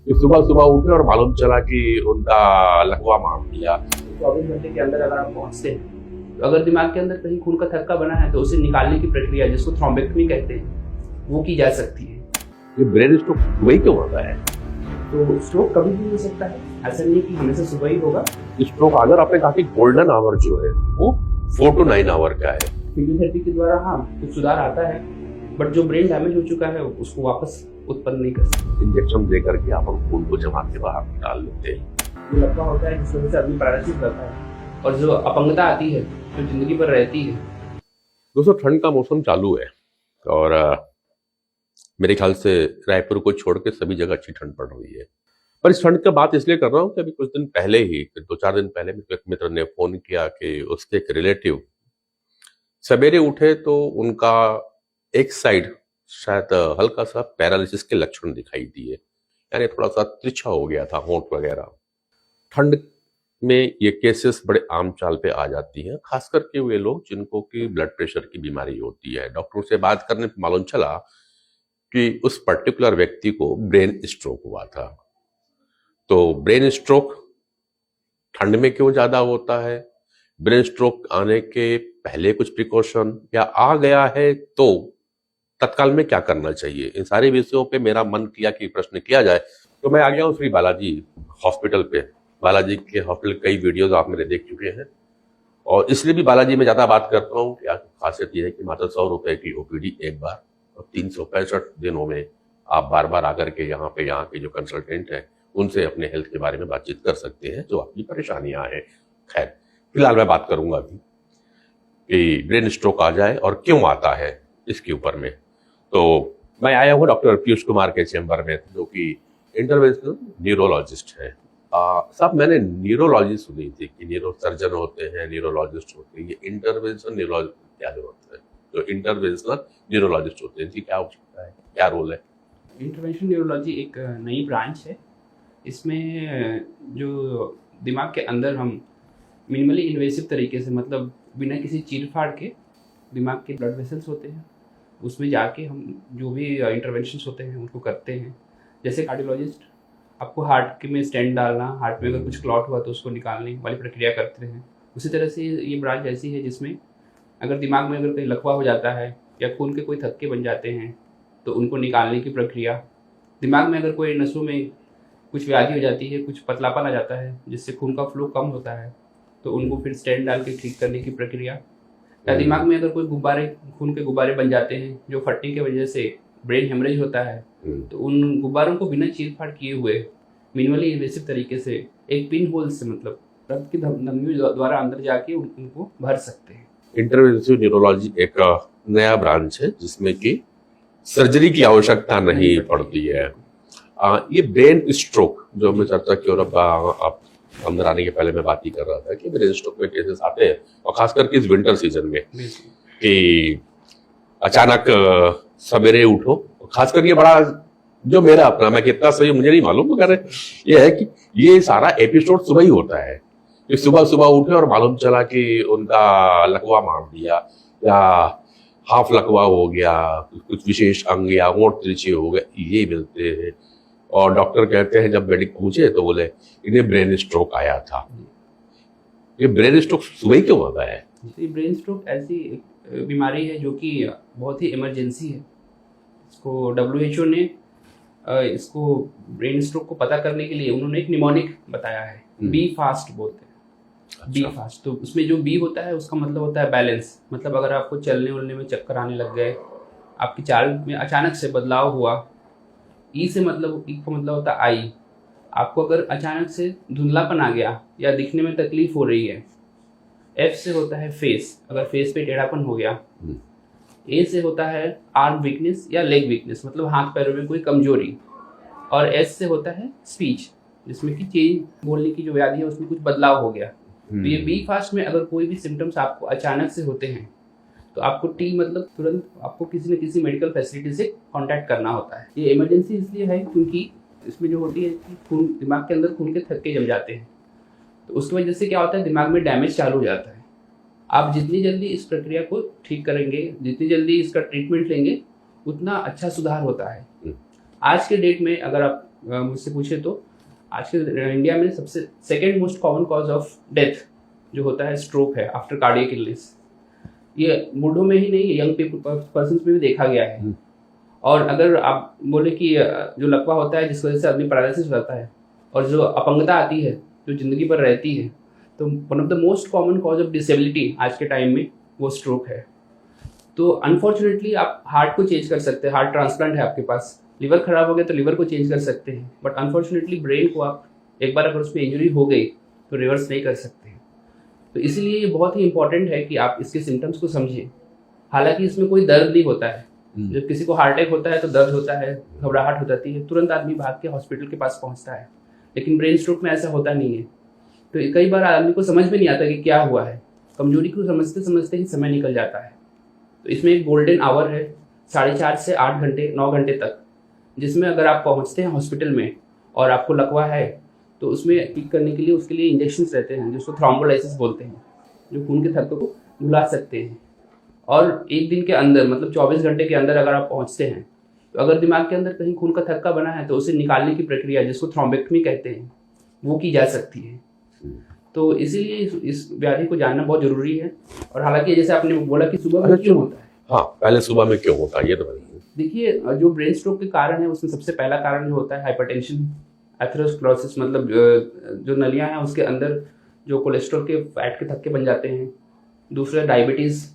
कि सुबह सुबह उठे और मालूम चला कि उनका लकवा मार दिया। 24 घंटे के अंदर अगर आप पहुंचते हैं तो अगर दिमाग के अंदर कहीं खून का थक्का बना है तो उसे निकालने की प्रक्रिया, जिसको थ्रोम्बेक्टमी कहते हैं, वो की जा सकती है। ये ब्रेन स्ट्रोक वही क्यों होता है? तो स्ट्रोक कभी भी हो सकता है, ऐसा नहीं है कि हमेशा सुबह ही होगा। स्ट्रोक अगर आपने कहा कि गोल्डन आवर जो है वो 4 to 9 आवर का है। फिजियोथेरेपी के द्वारा हाँ कुछ सुधार आता है, बट जो ब्रेन डैमेज हो चुका है उसको वापस उत्पन्न नहीं कर सकते। इंजेक्शन दे करके आप खून को जमा के बाहर निकाल लेते हैं। जो लकवा होता है जिस वजह से आदमी पैरालिसिस करता है और जो अपंगता आती है जो जिंदगी भर रहती है। दोस्तों, ठंड का मौसम चालू है और मेरे ख्याल से रायपुर को छोड़ के सभी जगह अच्छी ठंड पड़ रही है। पर इस ठंड का बात इसलिए कर रहा हूँ कि अभी कुछ दिन पहले ही, 2-4 दिन पहले मेरे एक मित्र ने फोन किया कि उसके एक रिलेटिव सवेरे उठे तो उनका एक साइड शायद हल्का सा पैरालिसिस के लक्षण दिखाई दिए, यानी थोड़ा सा तिरछा हो गया था होंठ वगैरह। ठंड में ये केसेस बड़े आम चाल पे आ जाती हैं, खास करके वे लोग जिनको की ब्लड प्रेशर की बीमारी होती है। डॉक्टरों से बात करने पर मालूम चला कि उस पर्टिकुलर व्यक्ति को ब्रेन स्ट्रोक हुआ था। तो ब्रेन स्ट्रोक ठंड में क्यों ज्यादा होता है, ब्रेन स्ट्रोक आने के पहले कुछ प्रिकॉशन, या आ गया है तो तत्काल में क्या करना चाहिए, इन सारे विषयों पे मेरा मन किया कि प्रश्न किया जाए। तो मैं आ गया हूँ श्री बालाजी हॉस्पिटल पे। बालाजी के हॉस्पिटल कई वीडियोस आप मेरे देख चुके हैं, और इसलिए भी बालाजी में ज्यादा बात करता हूँ कि खासियत यह है कि मात्र 100 रुपए की ओपीडी एक बार, और 365 दिनों में आप बार बार आकर के यहाँ के जो कंसल्टेंट है उनसे अपने हेल्थ के बारे में बातचीत कर सकते हैं, जो आपकी परेशानियां हैं। खैर, फिलहाल मैं बात करूंगा अभी कि ब्रेन स्ट्रोक आ जाए और क्यों आता है इसके ऊपर में। तो मैं आया हूँ डॉक्टर पीयूष कुमार के चैम्बर में, जो कि इंटरवेंशनल न्यूरोलॉजिस्ट है। साहब, मैंने न्यूरोलॉजी सुनी थी कि न्यूरो सर्जन होते हैं, न्यूरोलॉजिस्ट होते हैं, ये इंटरवेंशनल न्यूरोलॉजी क्या जरूरत है? जो इंटरवेंशनल न्यूरोलॉजिस्ट होते हैं इनकी क्या आवश्यकता है, क्या रोल है? इंटरवेंशनल न्यूरोलॉजी एक नई ब्रांच है। इसमें जो दिमाग के अंदर हम मिनिमली इन्वेसिव तरीके से, मतलब बिना किसी चीर फाड़ के, दिमाग के ब्लड वेसल्स होते हैं उसमें जाके हम जो भी इंटरवेंशंस होते हैं उनको करते हैं। जैसे कार्डियोलॉजिस्ट आपको हार्ट में स्टेंट डालना, हार्ट में अगर कुछ क्लॉट हुआ तो उसको निकालने वाली प्रक्रिया करते हैं, उसी तरह से ये ब्रांच ऐसी है जिसमें अगर दिमाग में अगर कोई लकवा हो जाता है या खून के कोई थक्के बन जाते हैं तो उनको निकालने की प्रक्रिया, दिमाग में अगर कोई नसों में कुछ व्याधि हो जाती है, कुछ पतलापन आ जाता है जिससे खून का फ्लो कम होता है तो उनको फिर स्टेंट डाल के ठीक करने की प्रक्रिया, या दिमाग में अगर कोई गुब्बारे, खून के गुब्बारे बन जाते हैं जो फटने की वजह से ब्रेन हेमरेज होता है तो उन गुब्बारों को बिना चीर फाड़ किए हुए मिनिमली इन्वेसिव तरीके से एक पिन होल से, मतलब रक्त की धमनियों द्वारा अंदर जाके उनको भर सकते हैं। इंटरवेंशनल न्यूरोलॉजी एक नया ब्रांच है जिसमें कि सर्जरी की आवश्यकता नहीं पड़ती है। ये ब्रेन स्ट्रोक जो हमने चर्चा की, और आप अंदर आने के पहले मैं बात ही कर रहा था कि ब्रेन स्ट्रोक में केसेस आते हैं, और खास करके इस विंटर सीजन में कि अचानक सवेरे उठो, खास करके ये बड़ा जो मेरा अपना, मैं कितना सही मुझे नहीं मालूम, मगर ये है कि ये सारा एपिसोड सुबह ही होता है कि सुबह सुबह उठे और मालूम चला कि उनका लकवा मार दिया, या हाफ लकवा हो गया, कुछ विशेष अंग या होंठ तिरछे हो गए, ये मिलते हैं। और डॉक्टर कहते हैं जब मेडिक पूछे तो बोले इन्हें ब्रेन स्ट्रोक आया था। ये ब्रेन स्ट्रोक सुबह ही क्यों होता है? ये ब्रेन स्ट्रोक ऐसी एक बीमारी है जो कि बहुत ही इमरजेंसी है। इसको WHO ने इसको ब्रेन स्ट्रोक को पता करने के लिए उन्होंने एक निमोनिक बताया है, बी फास्ट बोलते हैं। बी फास्ट, तो उसमें जो बी होता है उसका मतलब होता है बैलेंस, मतलब अगर आपको चलने उलने में चक्कर आने लग गए, आपकी चाल में अचानक से बदलाव हुआ। ई से मतलब, ई का मतलब होता है आई, आपको अगर अचानक से धुंधलापन आ गया या दिखने में तकलीफ हो रही है। एफ से होता है फेस, अगर फेस पे टेढ़ापन हो गया। ए से होता है आर्म वीकनेस या लेग वीकनेस, मतलब हाथ पैरों में कोई कमजोरी। और एस से होता है स्पीच, जिसमें कि चेंज, बोलने की जो व्याधि है उसमें कुछ बदलाव हो गया। तो ये बी फास्ट में अगर कोई भी सिम्टम्स आपको अचानक से होते हैं तो आपको टी मतलब तुरंत आपको किसी न किसी मेडिकल फैसिलिटी से कांटेक्ट करना होता है। ये इमरजेंसी इसलिए है क्योंकि इसमें जो होती है कि खून, दिमाग के अंदर खून के थक्के जम जाते हैं, तो उसकी वजह से क्या होता है, दिमाग में डैमेज चालू हो जाता है। आप जितनी जल्दी इस प्रक्रिया को ठीक करेंगे, जितनी जल्दी इसका ट्रीटमेंट लेंगे, उतना अच्छा सुधार होता है। आज के डेट में अगर आप मुझसे पूछे तो आज के इंडिया में सबसे second most common cause of death जो होता है स्ट्रोक है आफ्टर कार्डियक इलनेस। ये बूढ़ों में ही नहीं, यंग पर्सन में भी देखा गया है। और अगर आप बोले कि जो लकवा होता है जिस वजह से आदमी पैरालिसिस हो जाता है और जो अपंगता आती है जो जिंदगी भर रहती है, तो one of the most common cause of disability आज के टाइम में वो स्ट्रोक है। तो अनफॉर्चुनेटली आप हार्ट को चेंज कर सकते हैं, हार्ट ट्रांसप्लांट है आपके पास, लिवर खराब हो गया तो लिवर को चेंज कर सकते हैं, बट अनफॉर्चुनेटली ब्रेन को आप एक बार अगर उसमें इंजरी हो गई तो रिवर्स नहीं कर सकते। तो इसीलिए ये बहुत ही इंपॉर्टेंट है कि आप इसके सिम्टम्स को समझिए। हालांकि इसमें कोई दर्द नहीं होता है। जब किसी को हार्ट अटैक होता है तो दर्द होता है, घबराहट हो जाती है, तुरंत आदमी भाग के हॉस्पिटल के पास पहुंचता है, लेकिन ब्रेन स्ट्रोक में ऐसा होता नहीं है। तो कई बार आदमी को समझ में नहीं आता कि क्या हुआ है, कमजोरी को समझते समझते ही समय निकल जाता है। तो इसमें एक गोल्डन आवर है 4.5 से 8 घंटे 9 घंटे तक, जिसमें अगर आप पहुंचते हैं हॉस्पिटल में और आपको लकवा है तो उसमें ठीक करने के लिए उसके लिए इंजेक्शंस रहते हैं जिसको थ्रोम्बोलाइसिस बोलते हैं, जो खून के थक्के को भुला सकते हैं। और एक दिन के अंदर मतलब 24 घंटे के अंदर अगर आप पहुंचते हैं तो अगर दिमाग के अंदर कहीं खून का थक्का बना है तो उसे निकालने की प्रक्रिया जिसको थ्रोम्बेक्टमी कहते हैं वो की जा सकती है। तो इसीलिए इस व्याधि को जानना बहुत जरूरी है। और हालांकि जैसे आपने बोला कि सुबह में क्यों होता है, हाँ पहले सुबह में क्यों होता है ये तो बताइए। देखिए जो ब्रेन स्ट्रोक के कारण है उसमें सबसे पहला कारण जो होता है हाइपरटेंशन, एथेरोस्क्लेरोसिस, मतलब जो नलियां हैं उसके अंदर जो कोलेस्ट्रॉल के फैट के थक्के बन जाते हैं। दूसरा डायबिटीज़।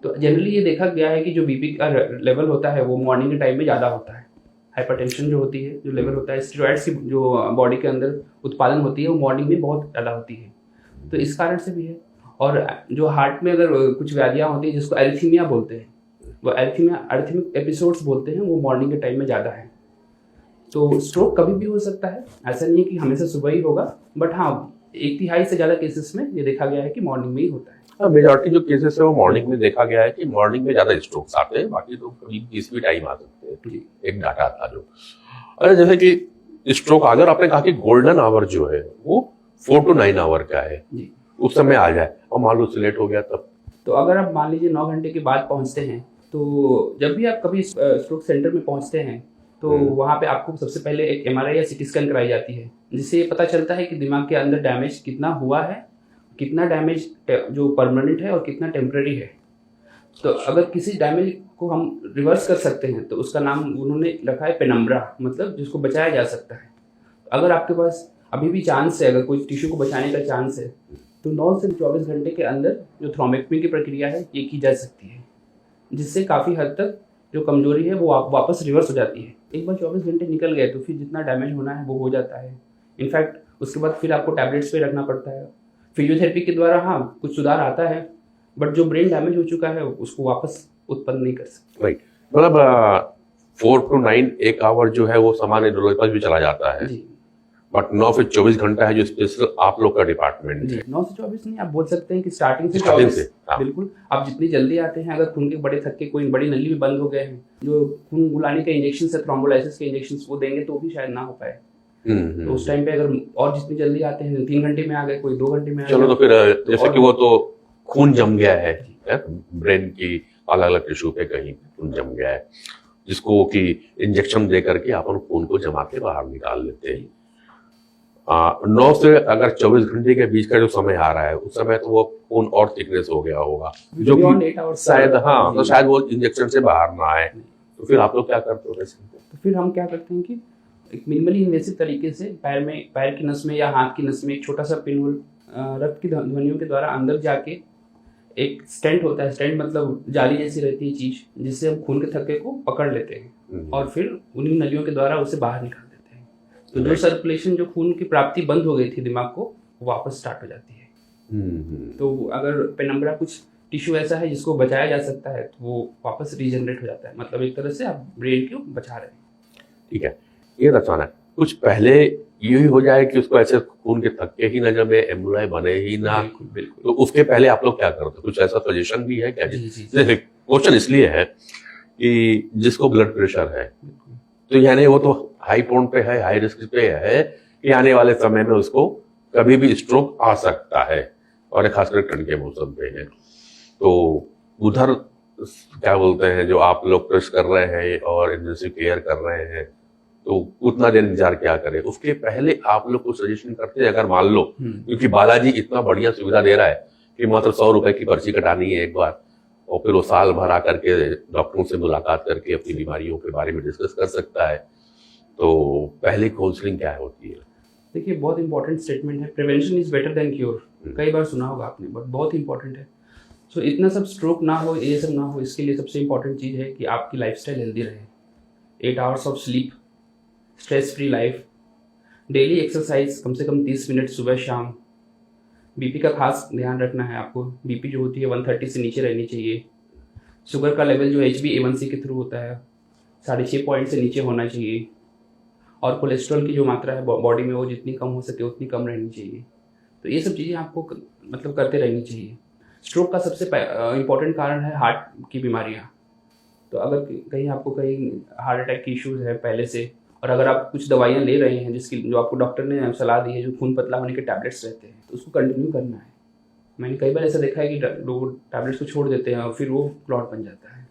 तो जनरली ये देखा गया है कि जो बीपी का लेवल होता है वो मॉर्निंग के टाइम में ज़्यादा होता है। हाइपरटेंशन जो होती है, जो लेवल होता है, स्टेरॉइड्स की जो बॉडी के अंदर उत्पादन होती है वो मॉर्निंग में बहुत ज़्यादा होती है, तो इस कारण से भी है। और जो हार्ट में अगर कुछ व्याधियाँ होती हैं जिसको एरिथीमिया बोलते हैं, वो एरिथमिक एपिसोड्स बोलते हैं, वो मॉर्निंग के टाइम में ज़्यादा है। तो स्ट्रोक कभी भी हो सकता है, ऐसा नहीं है कि हमेशा सुबह ही होगा, बट हाँ 1/3 से ज़्यादा केसेस में ये देखा गया है कि मॉर्निंग में ही होता है। मेजॉरिटी जो केसेस है वो मॉर्निंग में देखा गया है कि मॉर्निंग में ज्यादा स्ट्रोक्स आते हैं, बाकी तो कभी किसी भी टाइम आ सकते हैं। एक डाटा था जो, अरे जैसे कि स्ट्रोक आ गया और आपने कहा कि गोल्डन आवर जो है वो 4 to 9 आवर का है, उस समय आ जाए और मान लो लेट हो गया तब। तो अगर आप मान लीजिए 9 घंटे के बाद पहुंचते हैं, तो जब भी आप कभी स्ट्रोक सेंटर में पहुंचते हैं तो वहाँ पे आपको सबसे पहले एक MRI या CT स्कैन कराई जाती है, जिससे ये पता चलता है कि दिमाग के अंदर डैमेज कितना हुआ है, कितना डैमेज जो परमानेंट है और कितना टेम्पररी है। तो अगर किसी डैमेज को हम रिवर्स कर सकते हैं तो उसका नाम उन्होंने रखा है पेनम्ब्रा, मतलब जिसको बचाया जा सकता है। अगर आपके पास अभी भी चांस है, अगर कोई टिश्यू को बचाने का चांस है, तो 9 से 24 घंटे के अंदर जो थ्रोम्बेक्टमी की प्रक्रिया है ये की जा सकती है, जिससे काफ़ी हद तक जो कमजोरी है वो वापस रिवर्स हो जाती है। एक बार 24 घंटे निकल गए तो फिर जितना डैमेज होना है वो हो जाता है। इनफैक्ट उसके बाद फिर आपको टैबलेट्स पे रखना पड़ता है। फिजियोथेरेपी के द्वारा हाँ कुछ सुधार आता है, बट जो ब्रेन डैमेज हो चुका है उसको वापस उत्पन्न नहीं कर सकते। राइट, मतलब 4 to 9 एक आवर जो है वो सामान्य लोगों के पास भी चला जाता है, बट 9 से 24 घंटा है जो स्पेशल आप लोग का डिपार्टमेंट है। 9 से 24 नहीं, आप बोल सकते हैं कि स्टार्टिंग से हाँ। बिल्कुल, आप जितनी जल्दी आते हैं, अगर खून के बड़े थक्के कोई बड़ी नली भी बंद हो गए हैं, जो खून बुलाने के इंजेक्शन है, थ्रोम्बोलाइसिस के इंजेक्शन वो देंगे तो भी शायद ना हो पाए। तो उस टाइम पे अगर और जितनी जल्दी आते हैं, 3 घंटे में आ गए, कोई 2 घंटे में आ गए, चलो तो फिर जैसे कि वो तो खून जम गया है ब्रेन की अलग अलग टिश्यू पे कहीं खून जम गया है, जिसको कि इंजेक्शन दे करके अपन खून को जमा के बाहर निकाल लेते हैं। 9 से अगर 24 घंटे के बीच का जो समय आ रहा है उस समय तो वो खून और थिकनेस हो गया होगा, जो कि शायद हाँ तो शायद वो इंजेक्शन से बाहर ना आए। तो फिर आप लोग क्या करते हो? तो फिर हम क्या करते हैं कि एक मिनिमली इन्वेसिव तरीके से पैर की नस में या हाथ की नस में एक छोटा सा पिन होल रक्त की ध्वनियों के द्वारा अंदर जाके एक स्टेंट होता है, स्टेंट मतलब जाली जैसी रहती है चीज, जिससे हम खून के थक्के को पकड़ लेते हैं और फिर उन्हीं नलियों के द्वारा उसे बाहर निकाल देते हैं। तो जो सर्कुलेशन, जो खून की प्राप्ति बंद हो गई थी दिमाग को, वापस स्टार्ट हो जाती है। तो अगर पेनम्ब्रा कुछ टिश्यू ऐसा है जिसको बचाया जा सकता है तो वो वापस रीजनरेट हो जाता है, मतलब एक तरह से आप ब्रेन को बचा रहे हैं। ठीक है, ये बताना है कुछ पहले यही हो जाए कि उसको ऐसे खून के थक्के ही न जमे, एम्बुलाई बने ही ना, बिल्कुल। तो उसके पहले आप लोग क्या करते हो? कुछ ऐसा सजेशन भी है क्या? क्वेश्चन इसलिए है कि जिसको ब्लड प्रेशर है तो यानी वो तो हाई पॉइंट पे है, हाई रिस्क पे है कि आने वाले समय में उसको कभी भी स्ट्रोक आ सकता है, और खासकर ठंड के मौसम पे है। तो उधर क्या बोलते हैं, जो आप लोग टेस्ट कर रहे हैं और इंटेंसिव केयर कर रहे हैं, तो उतना देर इंतजार क्या करें, उसके पहले आप लोग को सजेशन करते हैं अगर मान लो, क्योंकि बालाजी इतना बढ़िया सुविधा दे रहा है कि मात्र 100 रुपए की पर्ची कटानी है एक बार, और फिर वो साल भर आकर के डॉक्टरों से मुलाकात करके अपनी बीमारियों के बारे में डिस्कस कर सकता है। तो पहली काउंसलिंग क्या होती है? देखिए, बहुत इंपॉर्टेंट स्टेटमेंट है, prevention is better than cure. कई बार सुना होगा आपने, बट बहुत इंपॉर्टेंट है। सो इतना सब स्ट्रोक ना हो, ये सब ना हो, इसके लिए सबसे इंपॉर्टेंट चीज़ है कि आपकी लाइफस्टाइल हेल्दी रहे। 8 hours of sleep, stress free life, daily exercise कम से कम 30 मिनट सुबह शाम। बीपी का खास ध्यान रखना है आपको। बीपी जो होती है 130 से नीचे रहनी चाहिए। शुगर का लेवल जो HbA1c के थ्रू होता है 6.5 पॉइंट से नीचे होना चाहिए। और कोलेस्ट्रॉल की जो मात्रा है बॉडी में वो जितनी कम हो सके उतनी कम रहनी चाहिए। तो ये सब चीज़ें आपको मतलब करते रहनी चाहिए। स्ट्रोक का सबसे इम्पॉर्टेंट कारण है हार्ट की बीमारियाँ। तो अगर कहीं आपको कहीं हार्ट अटैक की इश्यूज है पहले से, और अगर आप कुछ दवाइयाँ ले रहे हैं जिसकी जो आपको डॉक्टर ने सलाह दी है, जो खून पतला होने के टैबलेट्स रहते हैं, तो उसको कंटिन्यू करना है। मैंने कई बार ऐसा देखा है कि लोग टैबलेट्स को छोड़ देते हैं और फिर वो क्लॉट बन जाता है।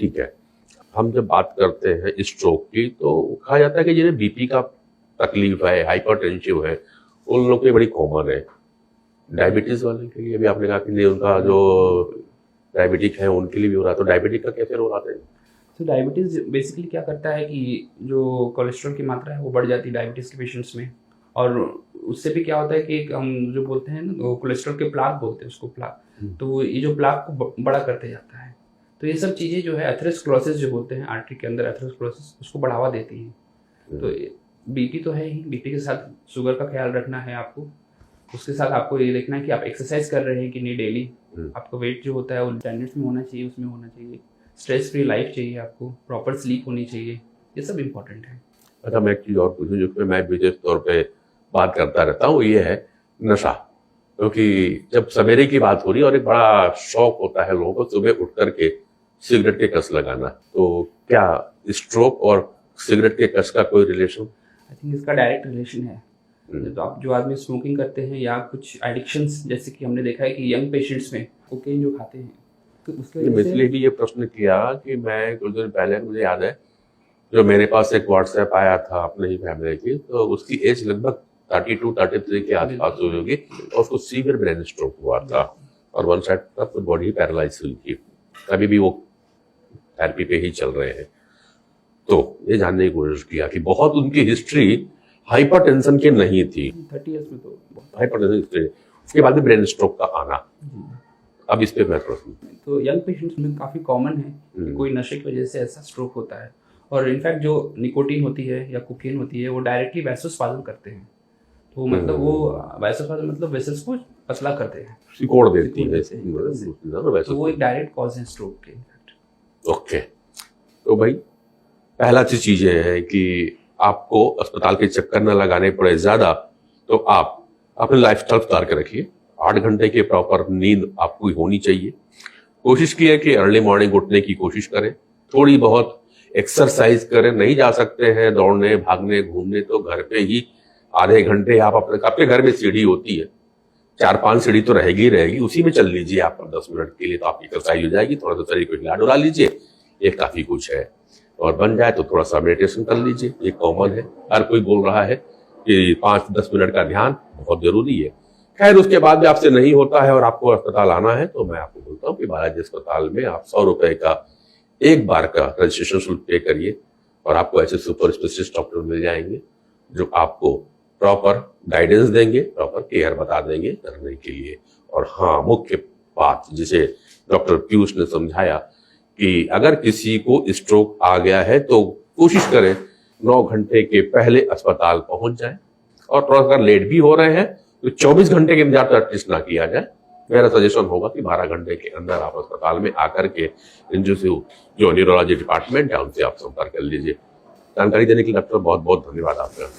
ठीक है, हम जब बात करते हैं स्ट्रोक की तो कहा जाता है कि जिन्हें बीपी का तकलीफ है, हाइपरटेंसिव है, उन लोगों के लिए बड़ी कॉमन है। डायबिटीज वाले के लिए भी आपने कहा कि नहीं, उनका जो डायबिटिक है उनके लिए भी हो रहा है, तो डायबिटिक का कैसे रोल आता है? तो डायबिटीज़ बेसिकली क्या करता है कि जो कोलेस्ट्रॉल की मात्रा है वो बढ़ जाती है डायबिटीज़ के पेशेंट्स में। और उससे भी क्या होता है कि हम जो बोलते हैं ना, कोलेस्ट्रॉल के प्लाक बोलते हैं उसको, प्लाक। तो ये जो प्लाक को बड़ा करते जाता है। तो ये सब चीज़ें जो है एथेरोस्क्लेरोसिस जो बोलते हैं, आर्टरी के अंदर एथेरोस्क्लेरोसिस, उसको बढ़ावा देती हैं। तो बीपी तो है ही, बीपी के साथ शुगर का ख्याल रखना है आपको। उसके साथ आपको ये देखना है कि आप एक्सरसाइज कर रहे हैं कि नहीं डेली। आपका वेट जो होता है वो स्टैंडर्ड्स में होना चाहिए, उसमें होना चाहिए। स्ट्रेस फ्री लाइफ चाहिए आपको, प्रॉपर स्लीप होनी चाहिए, ये सब इम्पोर्टेंट है। अच्छा, मैं एक चीज और पूछूं जिसमें मैं विशेष तौर पे बात करता रहता हूँ, ये है नशा। क्योंकि जब सवेरे की बात हो रही है और एक बड़ा शौक होता है लोगों को सुबह उठ करके सिगरेट के कस लगाना, तो क्या स्ट्रोक और सिगरेट के कस का कोई रिलेशन? आई थिंक इसका डायरेक्ट रिलेशन है। तो आप जो आदमी स्मोकिंग करते हैं या कुछ एडिक्शंस, जैसे कि हमने देखा है कि यंग पेशेंट्स में कोकेन जो खाते हैं, तो उसके वजह से इसलिए भी ये प्रश्न किया कि मैं कुछ दिन पहले, मुझे याद है, जो मेरे पास एक व्हाट्सएप आया था अपने ही फैमिली की, तो उसकी एज लगभग 32-33 के आसपास हुई होगी और उसको सीवियर ब्रेन स्ट्रोक हुआ था और वन साइड तक बॉडी पैरालाइज हुई थी। अभी भी वो थेरेपी पे ही चल रहे हैं। तो ये जानने की कोशिश किया कि बहुत उनकी हिस्ट्री हाइपरटेंशन की नहीं थी, 30 इयर्स में तो हाइपरटेंशन हिस्ट्री, उसके बाद में ब्रेन स्ट्रोक का आना। अब इस पे मैं प्रश्न, तो यंग पेशेंट्स में काफ़ी कॉमन है कि कोई नशे की वजह से ऐसा स्ट्रोक होता है। और इनफैक्ट जो निकोटीन होती है या कोकेन होती है वो डायरेक्टली वैसोस्पाज़म करते हैं। तो मतलब वो वैसोस्पाज़म मतलब वेसल्स को पतला करते हैं, सिकोड़ देती है, तो वो एक डायरेक्ट कॉज है स्ट्रोक के। ओके, तो भाई पहला चीज ये है कि आपको अस्पताल के चक्कर न लगाने पड़े ज्यादा, तो आप अपने लाइफस्टाइल सुधार के रखिए। 8 घंटे की प्रॉपर नींद आपको होनी चाहिए। कोशिश की है कि अर्ली मॉर्निंग उठने की कोशिश करें, थोड़ी बहुत एक्सरसाइज करें। नहीं जा सकते हैं दौड़ने, भागने, घूमने, तो घर पे ही आधे घंटे आप आपके घर में सीढ़ी होती है, 4-5 सीढ़ी तो रहेगी, उसी में चल लीजिए आप 10 मिनट के लिए, तो आपकी एक्सरसाइज हो जाएगी। थोड़ा सा शरीर को हिला डुला लीजिए, ये काफी कुछ है। और बन जाए तो थोड़ा सा मेडिटेशन कर लीजिए, ये कॉमन है, हर कोई बोल रहा है कि 5-10 मिनट का ध्यान बहुत जरूरी है। खैर, उसके बाद भी आपसे नहीं होता है और आपको अस्पताल आना है, तो मैं आपको बोलता हूँ कि बालाजी अस्पताल में आप 100 रुपए का एक बार का रजिस्ट्रेशन शुल्क पे करिए और आपको ऐसे सुपर स्पेशलिस्ट डॉक्टर मिल जाएंगे जो आपको प्रॉपर गाइडेंस देंगे, प्रॉपर केयर बता देंगे करने के लिए। और हाँ, मुख्य बात जिसे डॉक्टर पीयूष ने समझाया कि अगर किसी को स्ट्रोक आ गया है तो कोशिश करें 9 घंटे के पहले अस्पताल पहुंच जाए, और थोड़ा सा लेट भी हो रहे हैं तो 24 घंटे के इंतजार तो एटलीस्ट ना किया जाए। मेरा सजेशन होगा कि 12 घंटे के अंदर आप अस्पताल में आकर के जो न्यूरोलॉजी डिपार्टमेंट है उनसे आप संपर्क कर लीजिए। जानकारी देने के लिए डॉक्टर बहुत बहुत धन्यवाद आपका।